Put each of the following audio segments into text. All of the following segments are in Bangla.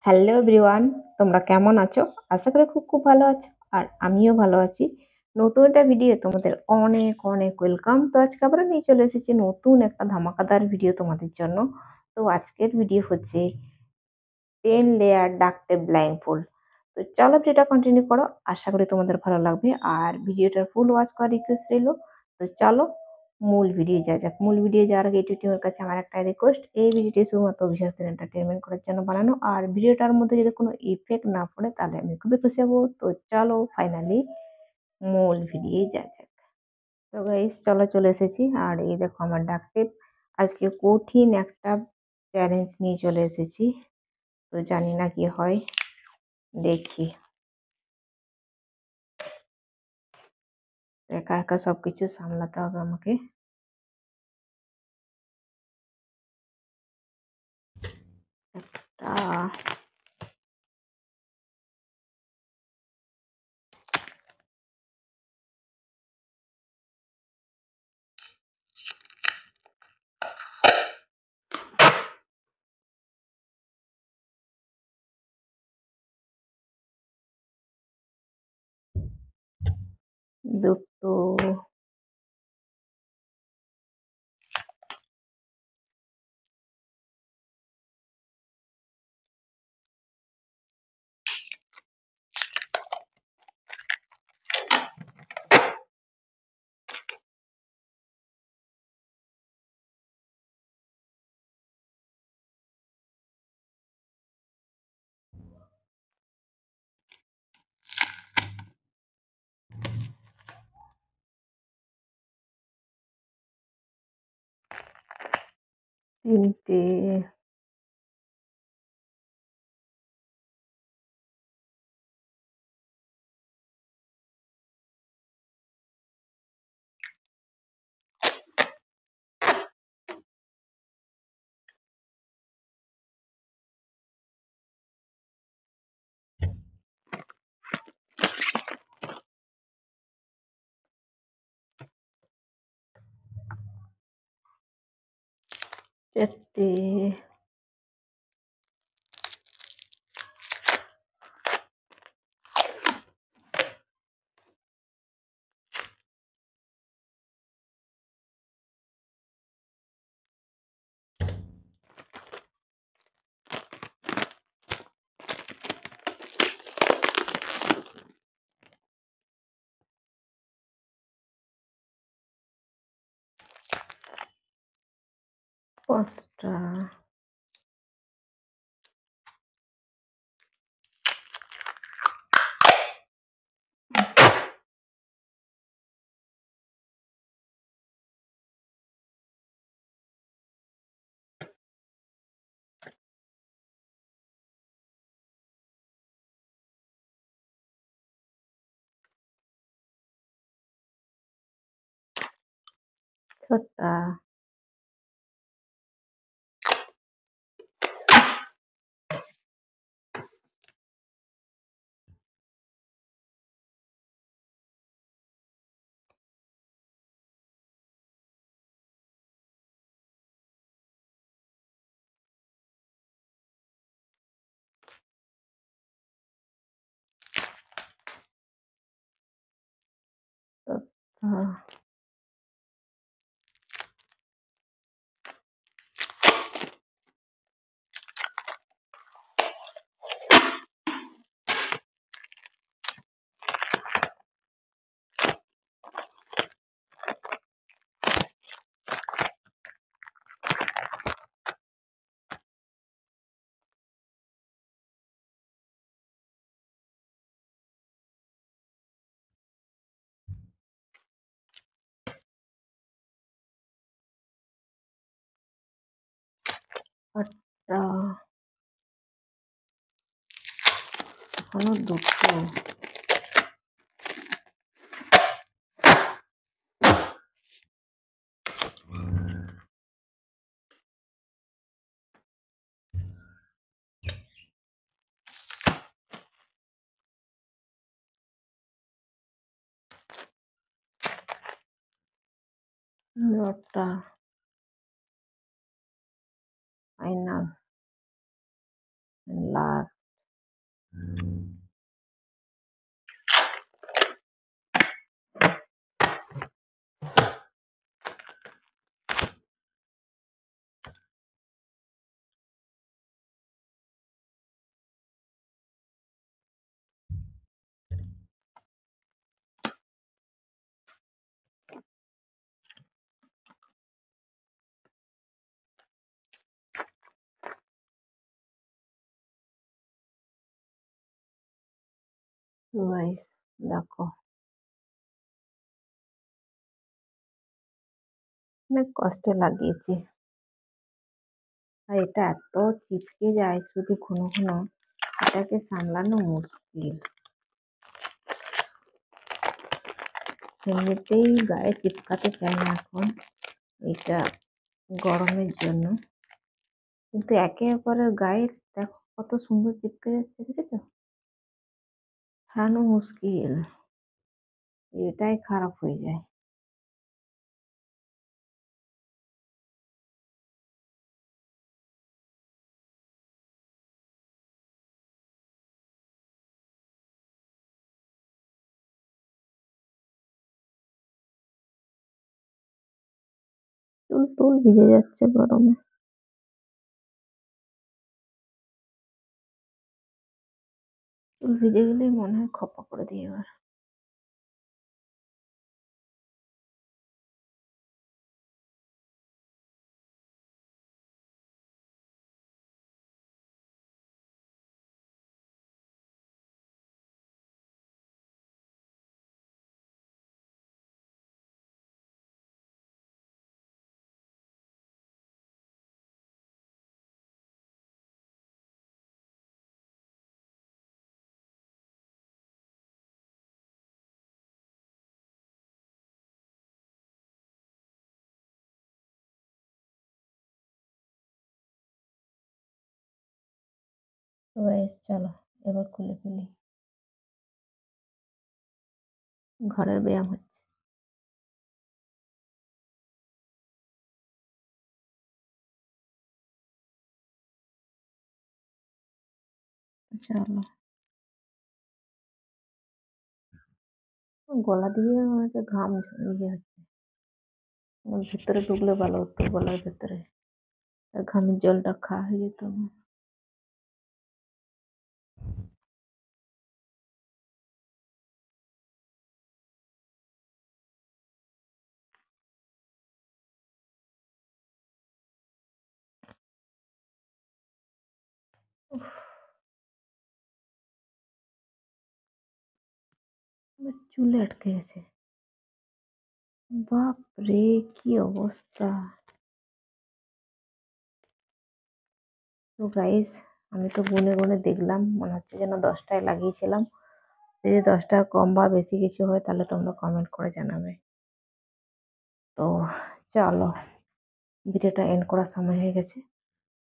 হ্যালো এভরিওয়ান, তোমরা কেমন আছো? আশা করি খুব ভালো আছো। আর আমিও ভালো আছি। নতুন একটা ভিডিও তোমাদের অনেক অনেক ওয়েলকাম। তো আজকে আবার নিয়ে চলে এসেছি নতুন একটা ধামাকাদার ভিডিও তোমাদের জন্য। তো আজকের ভিডিও হচ্ছে 10 লেয়ার ডাক টেপ ব্লাইন্ডফোল্ড। তো চলো ভিডিওটা কন্টিনিউ করো। আশা করি তোমাদের ভালো লাগবে। আর ভিডিওটার ফুল ওয়াচ করার রিকোয়েস্ট রইলো। তো চলো মূল ভিডিও যাওয়া যাক। মূল ভিডিও যাওয়ার আগে ইউটিউবের কাছে আমার একটা রিকোয়েস্ট, এই ভিডিওটি শুধুমাত্র বিশেষদের এন্টারটেনমেন্ট করার জন্য বানানো। আর ভিডিওটার মধ্যে যদি কোনো ইফেক্ট না পড়ে তাহলে আমি খুবই খুশি হবো। তো চলো ফাইনালি মূল ভিডিও যাওয়া যাক। তো গাইস চলো চলে এসেছি। আর এই দেখো আমার ডাক টেপ। আজকে কঠিন একটা চ্যালেঞ্জ নিয়ে চলে এসেছি। তো জানি না কি হয়, দেখি। একা একা সবকিছু সামলাতে হবে আমাকে। একটা 2টো, 3টে, 4টে, 5টা, 6টা, 7টা, 8টা, এখনো 2টো, 9টা, ফাইনাল, লাস্ট। তো গাইস দেখো, অনেক কষ্টে লাগিয়েছি। আর এটা এত চিপকে যায় শুধু ঘন ঘন, এটাকে সামলানো মুশকিল। এমনিতেই গায়ে চিপকাতে চাই না এখন, এটা গরমের জন্য। কিন্তু একে অপরের গায়ে দেখো কত সুন্দর চিপকে যাচ্ছে, দেখেছো? সারানো মুশকিল, এটাই খারাপ হয়ে যায়। চুল টুল ভিজে যাচ্ছে গরমে। চুল ভিজে গেলেই মনে হয় খপা করে দিই এবার। তো গাইস চলো এবার খুলে ফেলি। ঘরের ব্যায়াম হচ্ছে। চলো, গলা দিয়ে মনে হচ্ছে ঘাম ইয়ে হচ্ছে। আমার ভেতরে ঢুকলে ভালো হতো, গলার ভেতরে ঘামের জলটা খাওয়া হয়ে যেত আমার। উফ, আমার চুলে আটকে গেছে। বাপ রে, কি অবস্থা! তো গাইস, আমি তো গুনে গুনে দেখলাম, মনে হচ্ছে যেন 10টায় লাগিয়েছিলাম। যদি 10টার কম বা বেশি কিছু হয় তাহলে তোমরা কমেন্ট করে জানাবে। তো চলো, ভিডিওটা এন্ড করার সময় হয়ে গেছে।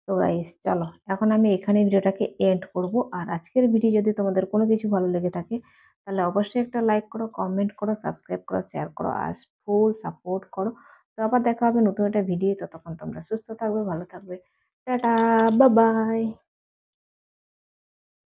তো গাইস চলো, এখন আমি এখানে ভিডিওটাকে এন্ড করব। আর আজকের ভিডিও যদি তোমাদের কোনো কিছু ভালো লেগে থাকে তাহলে অবশ্যই একটা লাইক করো, কমেন্ট করো, সাবস্ক্রাইব করো, শেয়ার করো আর ফুল সাপোর্ট করো। তো আবার দেখা হবে নতুন একটা ভিডিও। ততক্ষণ তোমরা সুস্থ থাকবে, ভালো থাকবে। Tata, bye bye.